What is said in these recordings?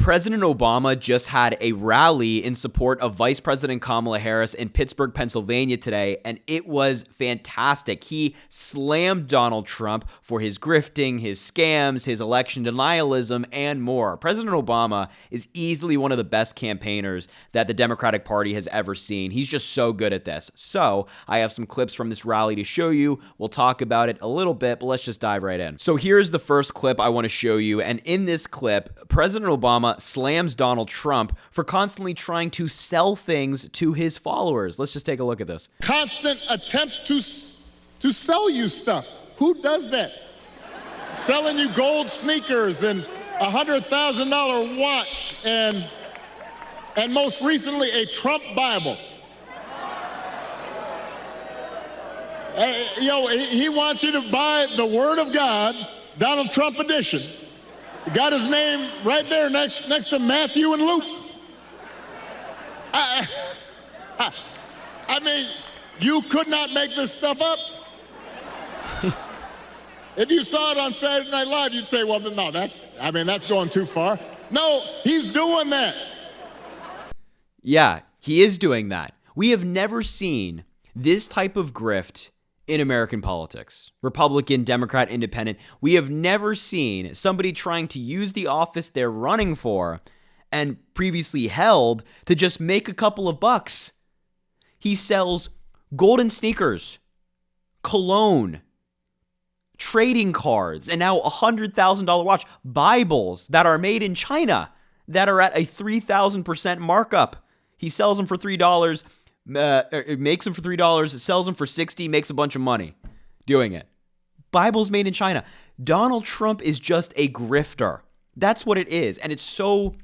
President Obama just had a rally in support of Vice President Kamala Harris in Pittsburgh, Pennsylvania today, and it was fantastic. He slammed Donald Trump for his grifting, his scams, his election denialism, and more. President Obama is easily one of the best campaigners that the Democratic Party has ever seen. He's just so good at this. So I have some clips from this rally to show you. We'll talk about it a little bit, but let's just dive right in. So here's the first clip I want to show you, and in this clip, President Obama slams Donald Trump for constantly trying to sell things to his followers. Let's just take a look at this. Constant attempts to sell you stuff. Who does that? Selling you gold sneakers and $100,000 watch and most recently a Trump Bible. He wants you to buy the Word of God, Donald Trump edition. Got his name right there next to Matthew and Luke. I mean, you could not make this stuff up. If you saw it on Saturday Night Live, you'd say, well, no, that's going too far. No, he's doing that. Yeah, he is doing that. We have never seen this type of grift in American politics. Republican, Democrat, Independent. We have never seen somebody trying to use the office they're running for and previously held to just make a couple of bucks. He sells golden sneakers, cologne, trading cards, and now $100,000 watch, Bibles that are made in China that are at a 3,000% markup. He sells them for $3. It makes them for $3, it sells them for $60, makes a bunch of money doing it. Bibles made in China. Donald Trump is just a grifter. That's what it is. And it's so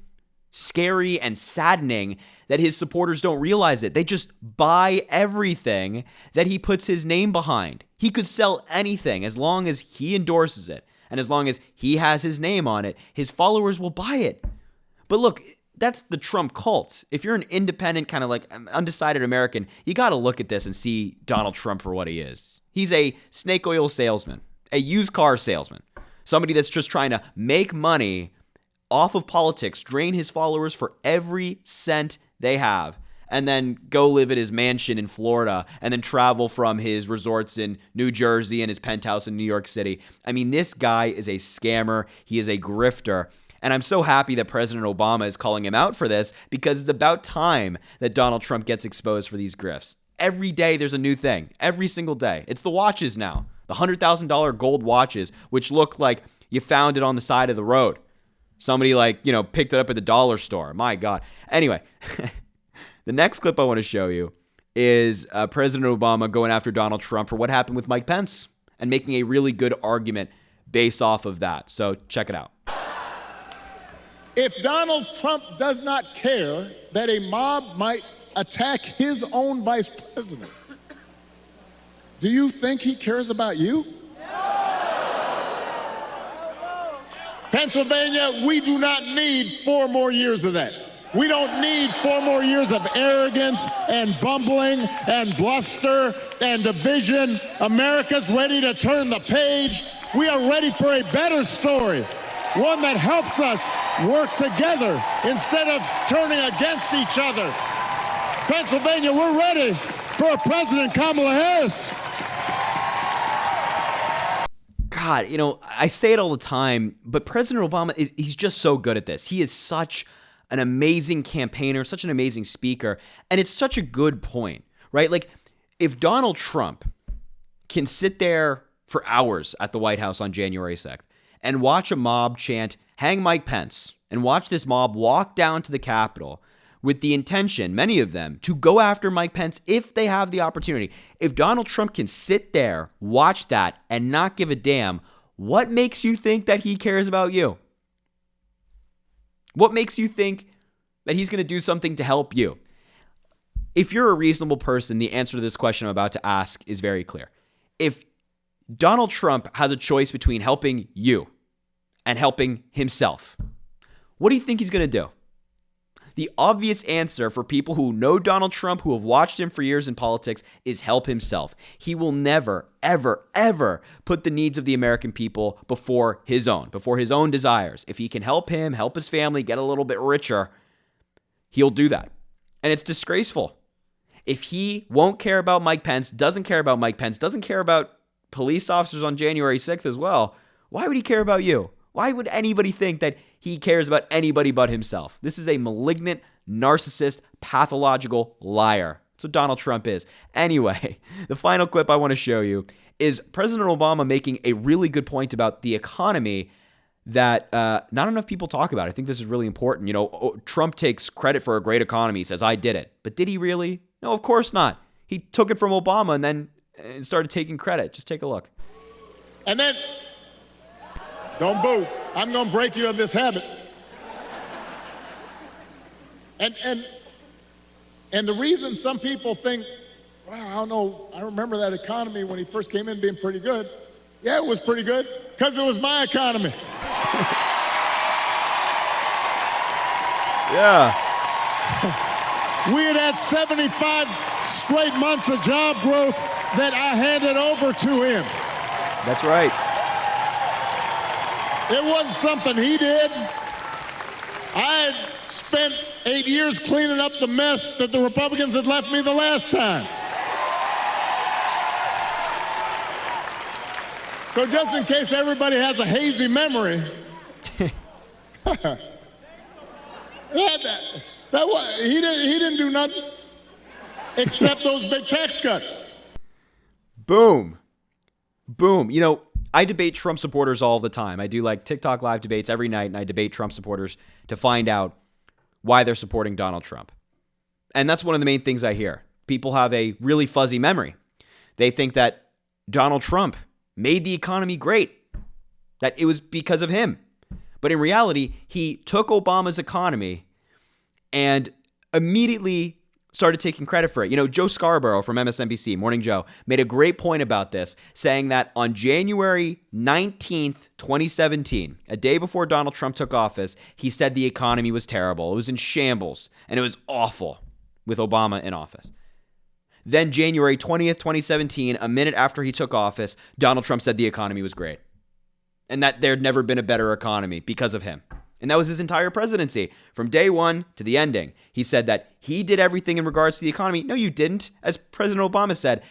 scary and saddening that his supporters don't realize it. They just buy everything that he puts his name behind. He could sell anything as long as he endorses it. And as long as he has his name on it, his followers will buy it. But look, that's the Trump cult. If you're an independent, kind of like undecided American, you got to look at this and see Donald Trump for what he is. He's a snake oil salesman, a used car salesman, somebody that's just trying to make money off of politics, drain his followers for every cent they have, and then go live at his mansion in Florida and then travel from his resorts in New Jersey and his penthouse in New York City. I mean, this guy is a scammer. He is a grifter. And I'm so happy that President Obama is calling him out for this because it's about time that Donald Trump gets exposed for these grifts. Every day there's a new thing. Every single day. It's the watches now. The $100,000 gold watches, which look like you found it on the side of the road. Somebody picked it up at the dollar store. My God. Anyway, the next clip I want to show you is President Obama going after Donald Trump for what happened with Mike Pence and making a really good argument based off of that. So check it out. If Donald Trump does not care that a mob might attack his own vice president, do you think he cares about you? Pennsylvania, we do not need 4 more years of that. We don't need 4 more years of arrogance and bumbling and bluster and division. America's ready to turn the page. We are ready for a better story, one that helps us work together instead of turning against each other. Pennsylvania, we're ready for a President Kamala Harris. God, I say it all the time, but President Obama, he's just so good at this. He is such an amazing campaigner, such an amazing speaker, and it's such a good point, right? Like, if Donald Trump can sit there for hours at the White House on January 6th and watch a mob chant, "Hang Mike Pence," and watch this mob walk down to the Capitol with the intention, many of them, to go after Mike Pence if they have the opportunity. If Donald Trump can sit there, watch that, and not give a damn, what makes you think that he cares about you? What makes you think that he's going to do something to help you? If you're a reasonable person, the answer to this question I'm about to ask is very clear. If Donald Trump has a choice between helping you and helping himself, what do you think he's going to do? The obvious answer for people who know Donald Trump, who have watched him for years in politics, is help himself. He will never, ever, ever put the needs of the American people before his own desires. If he can help him, help his family, get a little bit richer, he'll do that. And it's disgraceful. If he won't care about Mike Pence, doesn't care about Mike Pence, doesn't care about police officers on January 6th as well, why would he care about you? Why would anybody think that he cares about anybody but himself? This is a malignant, narcissist, pathological liar. That's what Donald Trump is. Anyway, the final clip I want to show you is President Obama making a really good point about the economy that not enough people talk about. I think this is really important. You know, Trump takes credit for a great economy. He says, I did it. But did he really? No, of course not. He took it from Obama and then started taking credit. Just take a look. And then, don't boo. I'm going to break you of this habit. And the reason some people think, wow, I don't know, I remember that economy when he first came in being pretty good. Yeah, it was pretty good, because it was my economy. Yeah. We had 75 straight months of job growth that I handed over to him. That's right. It wasn't something he did. I had spent 8 years cleaning up the mess that the Republicans had left me the last time. So just in case everybody has a hazy memory, he didn't do nothing except those big tax cuts. Boom. Boom. You know, I debate Trump supporters all the time. I do like TikTok live debates every night, and I debate Trump supporters to find out why they're supporting Donald Trump. And that's one of the main things I hear. People have a really fuzzy memory. They think that Donald Trump made the economy great, that it was because of him. But in reality, he took Obama's economy and immediately started taking credit for it. You know, Joe Scarborough from MSNBC, Morning Joe, made a great point about this, saying that on January 19th, 2017, a day before Donald Trump took office, he said the economy was terrible. It was in shambles, and it was awful with Obama in office. Then January 20th, 2017, a minute after he took office, Donald Trump said the economy was great and that there'd never been a better economy because of him. And that was his entire presidency. From day one to the ending, he said that he did everything in regards to the economy. No, you didn't. As President Obama said,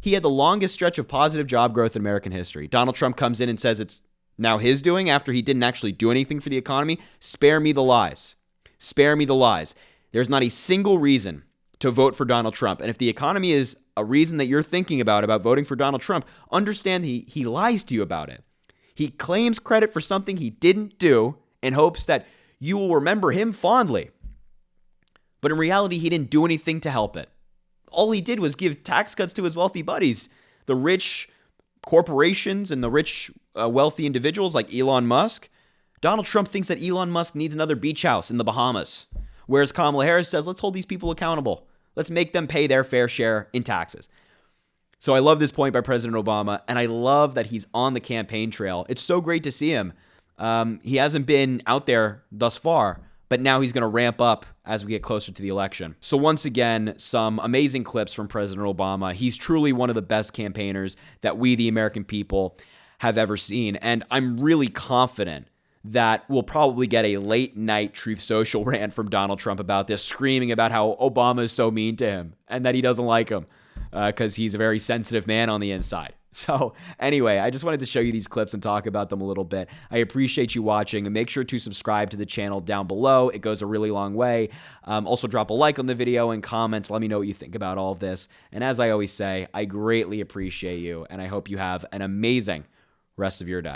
he had the longest stretch of positive job growth in American history. Donald Trump comes in and says it's now his doing after he didn't actually do anything for the economy. Spare me the lies. Spare me the lies. There's not a single reason to vote for Donald Trump. And if the economy is a reason that you're thinking about voting for Donald Trump, understand he lies to you about it. He claims credit for something he didn't do in hopes that you will remember him fondly. But in reality, he didn't do anything to help it. All he did was give tax cuts to his wealthy buddies, the rich corporations and the rich wealthy individuals like Elon Musk. Donald Trump thinks that Elon Musk needs another beach house in the Bahamas, whereas Kamala Harris says, let's hold these people accountable. Let's make them pay their fair share in taxes. So I love this point by President Obama, and I love that he's on the campaign trail. It's so great to see him. He hasn't been out there thus far, but now he's going to ramp up as we get closer to the election. So once again, some amazing clips from President Obama. He's truly one of the best campaigners that we, the American people, have ever seen. And I'm really confident that we'll probably get a late night Truth Social rant from Donald Trump about this, screaming about how Obama is so mean to him and that he doesn't like him because he's a very sensitive man on the inside. So anyway, I just wanted to show you these clips and talk about them a little bit. I appreciate you watching, and make sure to subscribe to the channel down below. It goes a really long way. Also drop a like on the video and comments. Let me know what you think about all of this. And as I always say, I greatly appreciate you, and I hope you have an amazing rest of your day.